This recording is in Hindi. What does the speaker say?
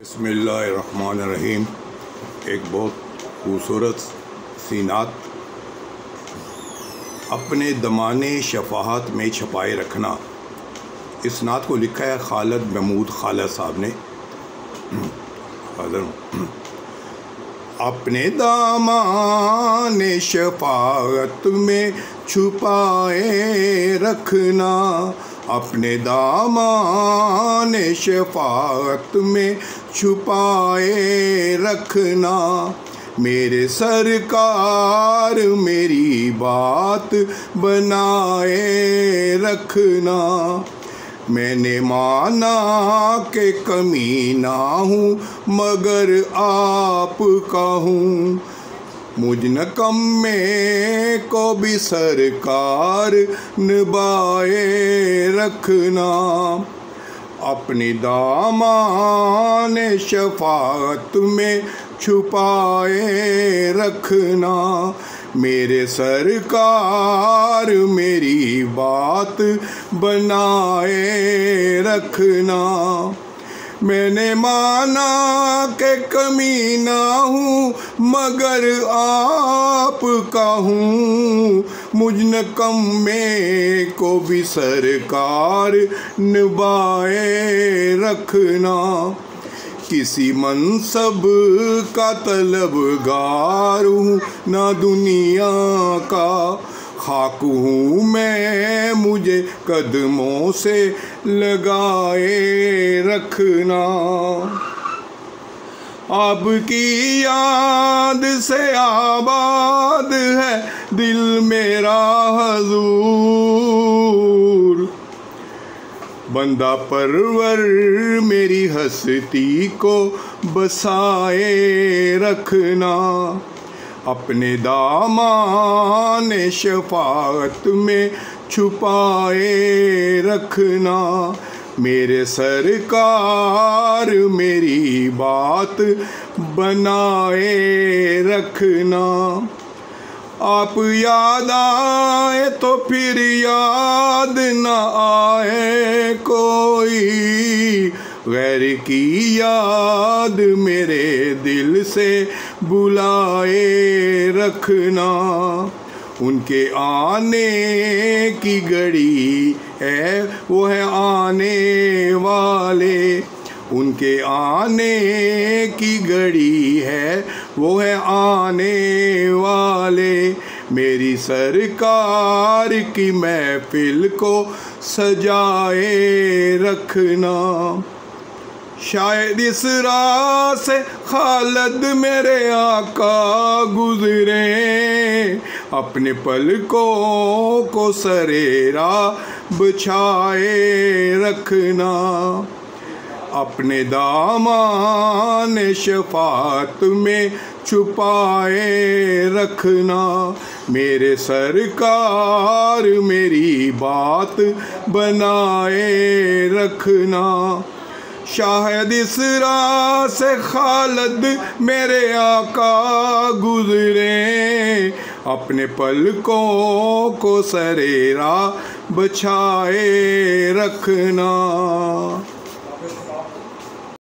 बिस्मिल्लाहिर्रहमानिर्रहीम। एक बहुत खूबसूरत सी नात। अपने दमाने शफाहत में छपाए रखना। इस नात को लिखा है खालिद महमूद खालिद साहब ने। अपने दामाने शफाअत में छुपाए रखना, अपने दामाने शफाअत में छुपाए रखना। मेरे सरकार मेरी बात बनाए रखना। मैंने माना कि कमीना हूँ मगर आपका हूँ, मुझ निकम्मे को भी सरकार निभाए रखना। अपनी दामाने शफाअत में छुपाए रखना। मेरे सरकार मेरी बात बनाए रखना। मैंने माना कि कमीना हूँ मगर आपका हूँ, मुझ निकम्मे को भी सरकार निभाए रखना। किसी मनसब का तलबगार हूँ ना दुनिया का, खाक हूँ मैं मुझे कदमों से लगाए रखना। आपकी याद से आबाद है दिल मेरा हजूर, बंदा परवर मेरी हस्ती को बसाए रखना। अपने दामाने शफाअत में छुपाए रखना। मेरे सरकार मेरी बात बनाए रखना। आप याद आए तो फिर याद न आए कोई, गैर की याद मेरे दिल से बुलाए रखना। उनके आने की घड़ी है वो है आने वाले, उनके आने की घड़ी है वो है आने वाले। मेरी सरकार की महफिल को सजाए रखना। शायद इस राह से खालिद मेरे आका गुजरे, अपने पलकों को सरेरा बिछाए रखना। अपने दामाने शफाअत में छुपाए रखना। मेरे सरकार मेरी बात बनाए रखना। शायद इस राह से खालिद मेरे आका गुजरे, अपने पलकों को सरेरा बिछाए रखना।